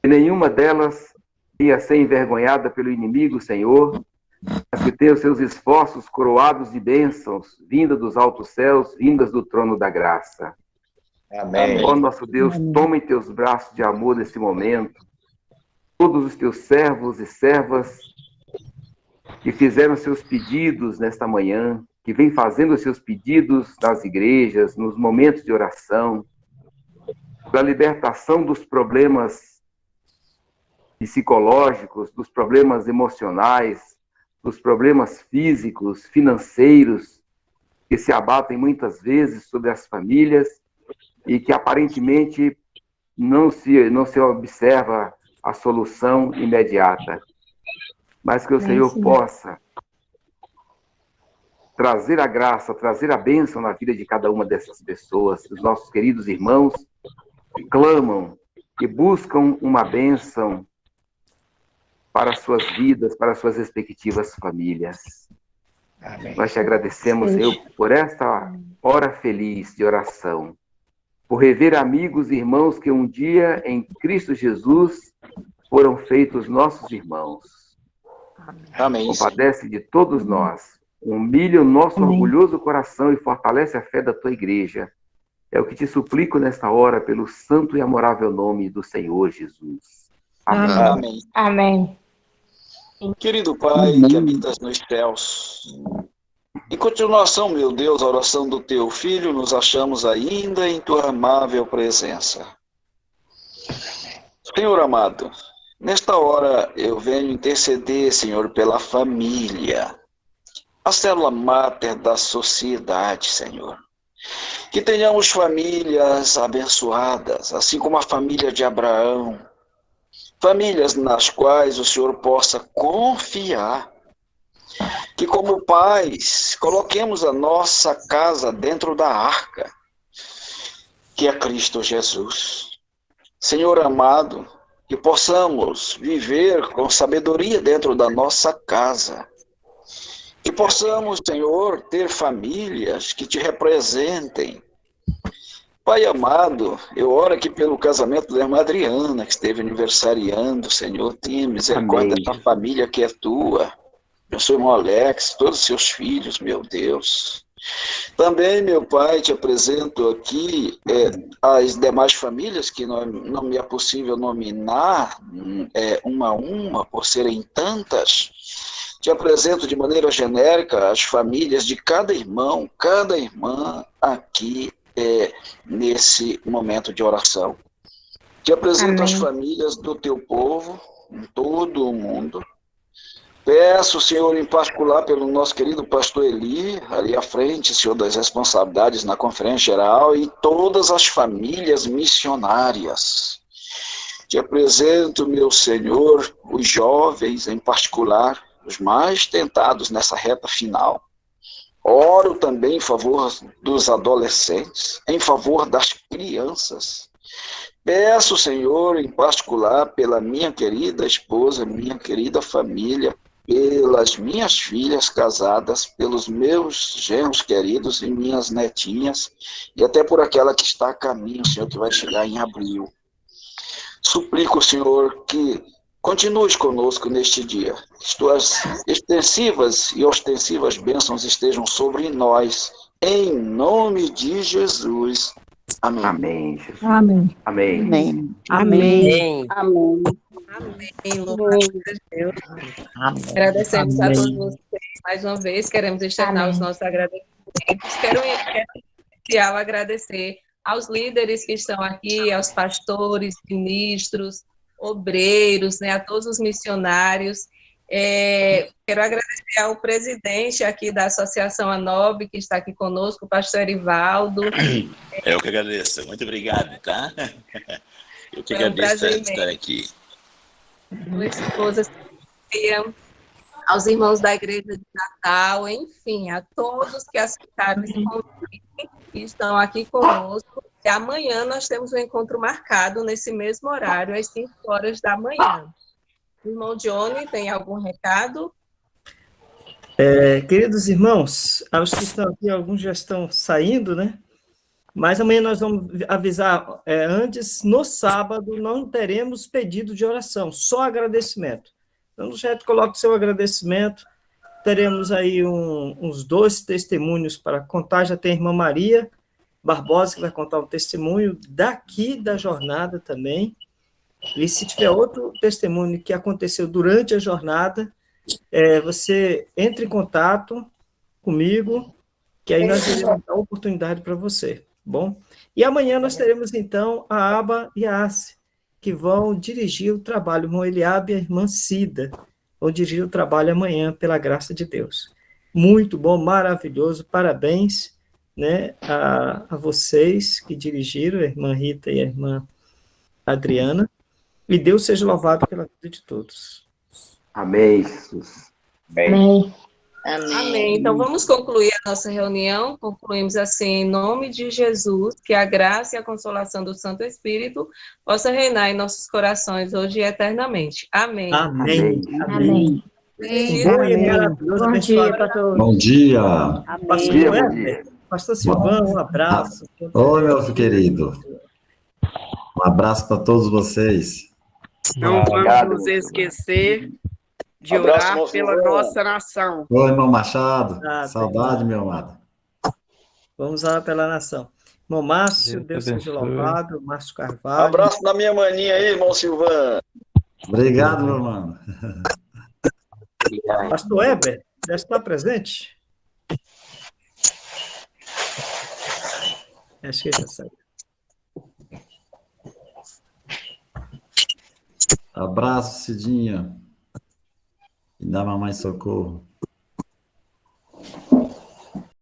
que nenhuma delas venha ser envergonhada pelo inimigo, Senhor, mas que tenha os seus esforços coroados de bênçãos, vindas dos altos céus, vindas do trono da graça. Amém. Ó nosso Deus, toma em teus braços de amor nesse momento todos os teus servos e servas que fizeram seus pedidos nesta manhã, que vem fazendo os seus pedidos nas igrejas, nos momentos de oração, da libertação dos problemas psicológicos, dos problemas emocionais, dos problemas físicos, financeiros, que se abatem muitas vezes sobre as famílias e que aparentemente não se observa a solução imediata. Mas que o Senhor possa trazer a graça, trazer a bênção na vida de cada uma dessas pessoas, dos nossos queridos irmãos que clamam, que buscam uma bênção para as suas vidas, para as suas respectivas famílias. Amém. Nós te agradecemos, Senhor, por esta hora feliz de oração, por rever amigos e irmãos que um dia em Cristo Jesus foram feitos nossos irmãos. Amém. Compadece de todos nós, humilha o nosso orgulhoso coração e fortalece a fé da tua igreja. É o que te suplico nesta hora, pelo santo e amorável nome do Senhor Jesus. Amém. Amém. Amém. Querido Pai, que habitas nos céus, em continuação, meu Deus, a oração do teu Filho, nos achamos ainda em tua amável presença. Senhor amado, nesta hora eu venho interceder, Senhor, pela família, a célula máter da sociedade, Senhor. Que tenhamos famílias abençoadas, assim como a família de Abraão, famílias nas quais o Senhor possa confiar. Que como pais, coloquemos a nossa casa dentro da arca, que é Cristo Jesus. Senhor amado, que possamos viver com sabedoria dentro da nossa casa. Que possamos, Senhor, ter famílias que te representem. Pai amado, eu oro aqui pelo casamento da irmã Adriana, que esteve aniversariando. Senhor, tenha misericórdia da família que é tua. Eu sou o irmão Alex, todos os seus filhos, meu Deus. Também, meu Pai, te apresento aqui as demais famílias, que não me é possível nominar uma a uma, por serem tantas. Te apresento de maneira genérica as famílias de cada irmão, cada irmã aqui nesse momento de oração. Te apresento as famílias do teu povo, em todo o mundo. Peço, Senhor, em particular pelo nosso querido pastor Eli, ali à frente, Senhor, das responsabilidades na Conferência Geral, e todas as famílias missionárias. Te apresento, meu Senhor, os jovens em particular, os mais tentados nessa reta final. Oro também em favor dos adolescentes, em favor das crianças. Peço, Senhor, em particular, pela minha querida esposa, minha querida família, pelas minhas filhas casadas, pelos meus genros queridos e minhas netinhas, e até por aquela que está a caminho, Senhor, que vai chegar em abril. Suplico, Senhor, que continues conosco neste dia. Que tuas extensivas e ostensivas bênçãos estejam sobre nós, em nome de Jesus. Amém. Amém, Jesus. Amém. Amém. Amém. Amém. Amém. Amém. Louvado seja Deus. Agradecemos a todos vocês mais uma vez. Queremos externar os nossos agradecimentos. Quero em especial agradecer aos líderes que estão aqui, aos pastores, ministros, obreiros, né, a todos os missionários. Quero agradecer ao presidente aqui da Associação ANOB, que está aqui conosco, o pastor Erivaldo. Eu que agradeço. Muito obrigado, tá? Eu que Foi um agradeço prazer por estar aqui. Sua esposa, Sofia, aos irmãos da Igreja de Natal, enfim, a todos que aceitaram esse convite e estão aqui conosco. E amanhã nós temos um encontro marcado nesse mesmo horário, às 5 horas da manhã. Irmão Johnny, tem algum recado? Queridos irmãos, os que estão aqui, alguns já estão saindo, né? Mas amanhã nós vamos avisar antes, no sábado não teremos pedido de oração, só agradecimento. Então, no chat, coloque seu agradecimento. Teremos aí uns 2 testemunhos para contar. Já tem a irmã Maria Barbosa, que vai contar um testemunho daqui da jornada também. E se tiver outro testemunho que aconteceu durante a jornada, você entre em contato comigo, que aí nós iremos dar oportunidade para você, bom? E amanhã nós teremos, então, a Aba e a Ace, que vão dirigir o trabalho. O irmão Eliabe e a irmã Cida vão dirigir o trabalho amanhã, pela graça de Deus. Muito bom, maravilhoso, parabéns, né, a vocês que dirigiram, a irmã Rita e a irmã Adriana, e Deus seja louvado pela vida de todos. Amém, Jesus. Amém. Amém. Então, vamos concluir a nossa reunião. Concluímos assim, em nome de Jesus, que a graça e a consolação do Santo Espírito possa reinar em nossos corações hoje e eternamente. Amém. Amém. Amém. Bom dia para todos. Bom dia. Pastor Silvão, um abraço. Oi, meu querido. Um abraço para todos vocês. Não vamos nos esquecer de orar pela nossa nação. Oi, irmão Machado. Saudade, meu amado. Vamos orar pela nação. Irmão Márcio, Deus seja louvado. Márcio Carvalho. Abraço da minha maninha aí, irmão Silvano. Obrigado, meu mano. Pastor Heber, já está presente? Acho que já saiu. Abraço, Cidinha. E da mamãe Socorro.